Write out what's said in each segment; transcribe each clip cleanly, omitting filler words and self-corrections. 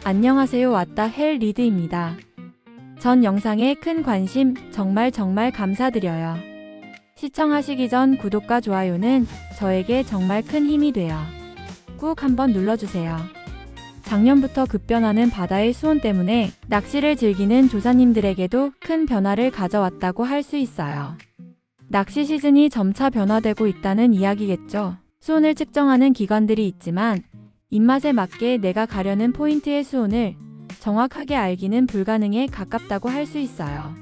안녕하세요. 왔다 헬 리드입니다. 전 영상에 큰 관심 정말 감사드려요. 시청하시기 전 구독과 좋아요는 저에게 정말 큰 힘이 돼요. 꾹 한번 눌러주세요. 작년부터 급변하는 바다의 수온 때문에 낚시를 즐기는 조사님들에게도 큰 변화를 가져왔다고 할 수 있어요. 낚시 시즌이 점차 변화되고 있다는 이야기겠죠. 수온을 측정하는 기관들이 있지만 입맛에 맞게 내가 가려는 포인트의 수온을 정확하게 알기는 불가능에 가깝다고 할 수 있어요.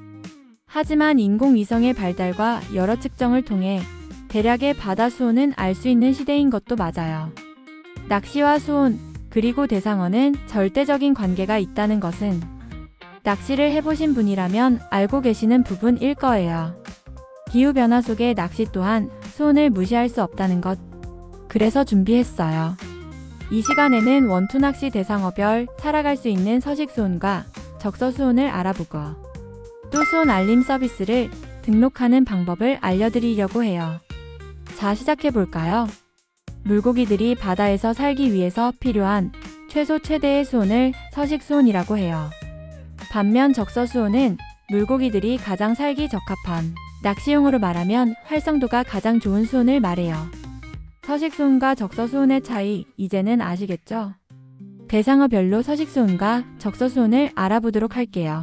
하지만 인공위성의 발달과 여러 측정을 통해 대략의 바다 수온은 알 수 있는 시대인 것도 맞아요. 낚시와 수온, 그리고 대상어는 절대적인 관계가 있다는 것은 낚시를 해보신 분이라면 알고 계시는 부분일 거예요. 기후변화 속의 낚시 또한 수온을 무시할 수 없다는 것. 그래서 준비했어요. 이 시간에는 원투 낚시 대상어별 살아갈 수 있는 서식 수온과 적서 수온을 알아보고 또 수온 알림 서비스를 등록하는 방법을 알려드리려고 해요. 자, 시작해볼까요? 물고기들이 바다에서 살기 위해서 필요한 최소 최대의 수온을 서식 수온이라고 해요. 반면 적서 수온은 물고기들이 가장 살기 적합한 낚시용으로 말하면 활성도가 가장 좋은 수온을 말해요. 서식 수온과 적서 수온의 차이 이제는 아시겠죠? 대상어별로 서식 수온과 적서 수온을 알아보도록 할게요.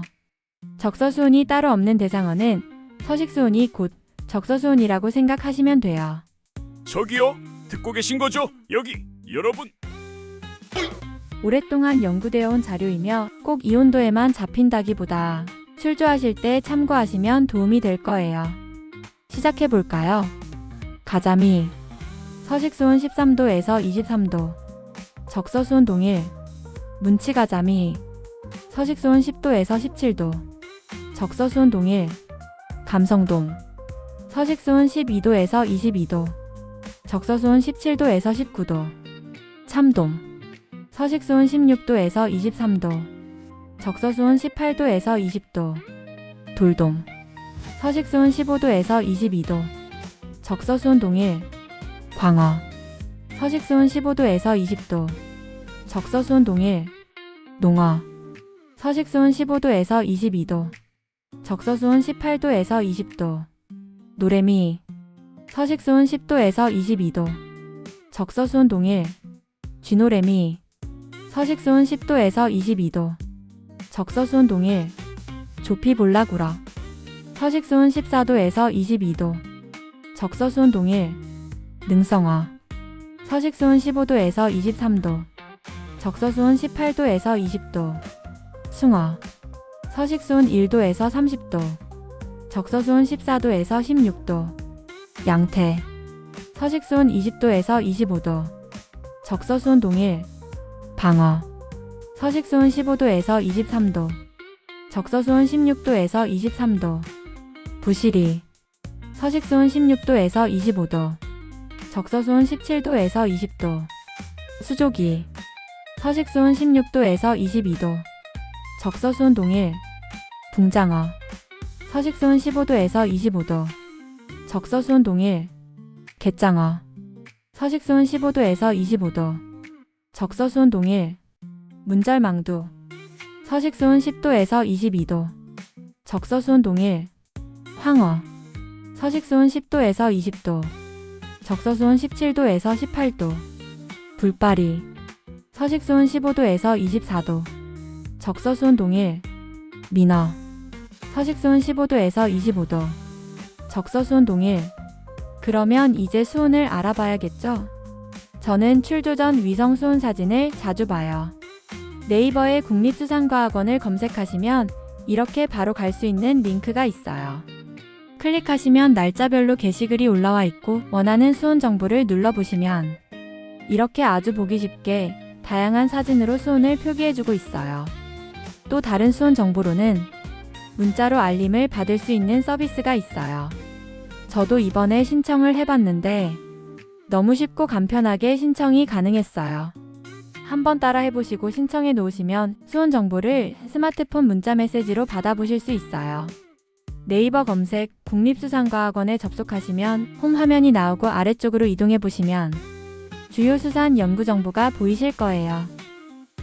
적서 수온이 따로 없는 대상어는 서식 수온이 곧 적서 수온이라고 생각하시면 돼요. 저기요, 듣고 계신 거죠? 여기 여러분. 오랫동안 연구되어 온 자료이며 꼭 이 온도에만 잡힌다기보다 출조하실 때 참고하시면 도움이 될 거예요. 시작해볼까요? 가자미 서식수온 13도에서 23도 적서수온 동일 문치가자미 서식수온 10도에서 17도 적서수온 동일 감성돔 서식수온 12도에서 22도 적서수온 17도에서 19도 참돔 서식수온 16도에서 23도 적서수온 18도에서 20도 돌돔 서식수온 15도에서 22도 적서수온 동일 광어 서식수온 15도에서 20도 적서수온 동일 농어 서식수온 15도에서 22도 적서수온 18도에서 20도 노래미 서식수온 10도에서 22도 적서수온 동일 쥐노래미 서식수온 10도에서 22도 적서수온 동일 조피볼라구러 서식수온 14도에서 22도 적서수온 동일 능성어 서식수온 15도에서 23도 적서수온 18도에서 20도 숭어 서식수온 1도에서 30도 적서수온 14도에서 16도 양태 서식수온 20도에서 25도 적서수온 동일 방어 서식수온 15도에서 23도 적서수온 16도에서 23도 부시리 서식수온 16도에서 25도 적서수온 17도에서 20도 수조기 서식수온 16도에서 22도 적서수온 동일 붕장어 서식수온 15도에서 25도 적서수온 동일 갯장어 서식수온 15도에서 25도 적서수온 동일 문절망두 서식수온 10도에서 22도 적서수온 동일 황어 서식수온 10도에서 20도 적서수온 17도에서 18도 불바리 서식수온 15도에서 24도 적서수온 동일 민어 서식수온 15도에서 25도 적서수온 동일 그러면 이제 수온을 알아봐야겠죠? 저는 출조 전 위성 수온 사진을 자주 봐요. 네이버에 국립수산과학원을 검색하시면 이렇게 바로 갈 수 있는 링크가 있어요. 클릭하시면 날짜별로 게시글이 올라와 있고 원하는 수온 정보를 눌러보시면 이렇게 아주 보기 쉽게 다양한 사진으로 수온을 표기해주고 있어요. 또 다른 수온 정보로는 문자로 알림을 받을 수 있는 서비스가 있어요. 저도 이번에 신청을 해봤는데 너무 쉽고 간편하게 신청이 가능했어요. 한번 따라 해보시고 신청해 놓으시면 수온 정보를 스마트폰 문자 메시지로 받아보실 수 있어요. 네이버 검색 국립수산과학원에 접속하시면 홈 화면이 나오고 아래쪽으로 이동해 보시면 주요 수산 연구 정보가 보이실 거예요.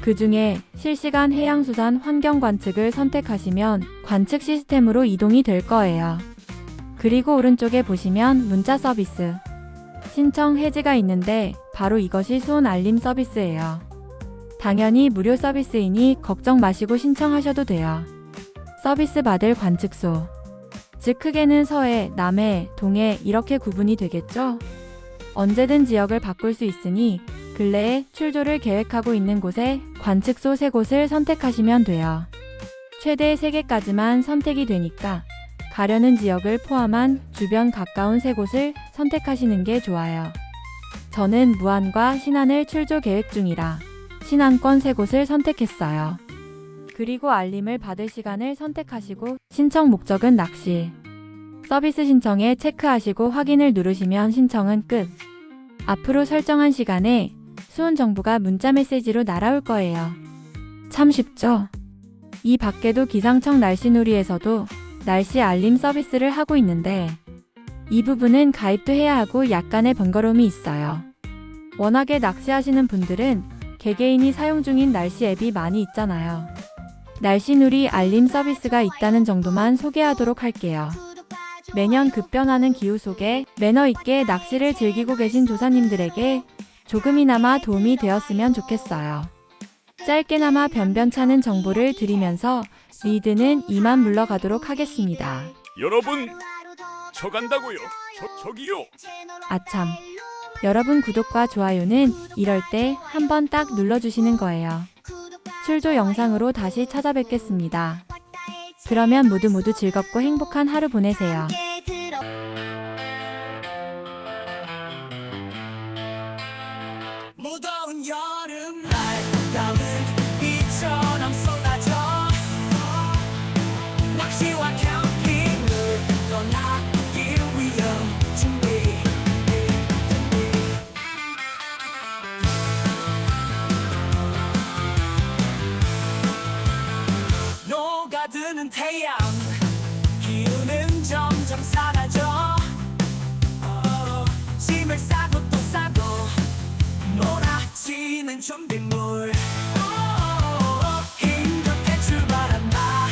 그 중에 실시간 해양수산 환경 관측을 선택하시면 관측 시스템으로 이동이 될 거예요. 그리고 오른쪽에 보시면 문자 서비스. 신청 해지가 있는데 바로 이것이 수온 알림 서비스예요. 당연히 무료 서비스이니 걱정 마시고 신청하셔도 돼요. 서비스 받을 관측소. 즉 크게는 서해, 남해, 동해 이렇게 구분이 되겠죠? 언제든 지역을 바꿀 수 있으니 근래에 출조를 계획하고 있는 곳에 관측소 3곳을 선택하시면 돼요. 최대 3개까지만 선택이 되니까 가려는 지역을 포함한 주변 가까운 3곳을 선택하시는 게 좋아요. 저는 무안과 신안을 출조 계획 중이라 신안권 3곳을 선택했어요. 그리고 알림을 받을 시간을 선택하시고 신청 목적은 낚시. 서비스 신청에 체크하시고 확인을 누르시면 신청은 끝. 앞으로 설정한 시간에 수온 정보가 문자 메시지로 날아올 거예요. 참 쉽죠? 이 밖에도 기상청 날씨놀이에서도 날씨 알림 서비스를 하고 있는데 이 부분은 가입도 해야 하고 약간의 번거로움이 있어요. 워낙에 낚시하시는 분들은 개개인이 사용 중인 날씨 앱이 많이 있잖아요. 날씨놀이 알림 서비스가 있다는 정도만 소개하도록 할게요. 매년 급변하는 기후 속에 매너 있게 낚시를 즐기고 계신 조사님들에게 조금이나마 도움이 되었으면 좋겠어요. 짧게나마 변변찮은 정보를 드리면서 리드는 이만 물러가도록 하겠습니다. 여러분, 저 간다고요. 저기요. 아참, 여러분 구독과 좋아요는 이럴 때 한번 딱 눌러주시는 거예요. 출조 영상으로 다시 찾아뵙겠습니다. 그러면 모두 즐겁고 행복한 하루 보내세요. 무더운 여름날 땀은 비처럼 쏟아져 낚시와 캠핑을 떠나기 위한 준비 녹아드는 태양 기운은 점점 사라져 짐을 싸고 또 싸고 몰아치는 준비물 힘겹게 출발한다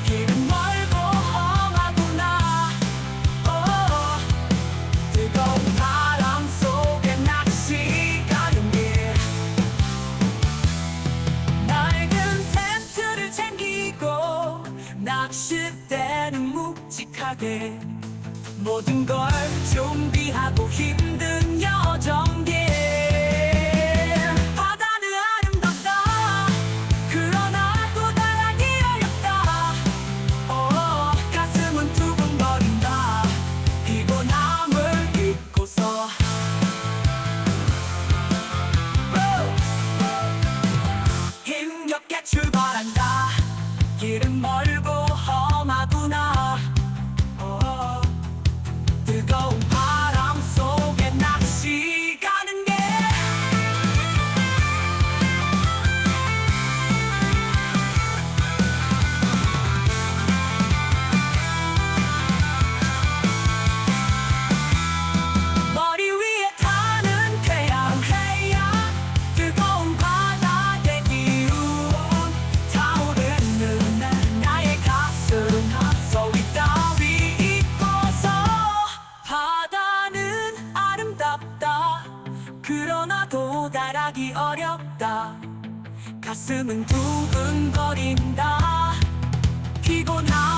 길은 멀고 험하구나 뜨거운 바람 속에 낚시 가는 길 낡은 텐트를 챙기고 낚싯대는 묵직하게 모든 걸 준비하고 힘든 여정길 바다는 아름답다 그러나 또 다르기 어렵다 가슴은 두근거린다 피곤함을 잊고서 힘겹게 출발한다 길은 멀고 험하구나 뜨거운 바람 속에 낚시 가는 게 머리 위에 타는 태양 뜨거운 바다의 기운 타오르는 나의 가슴 소리 따위 잊고서 바다는 아름답다 그러나 도달하기 어렵다 가슴은 두근거린다 피곤함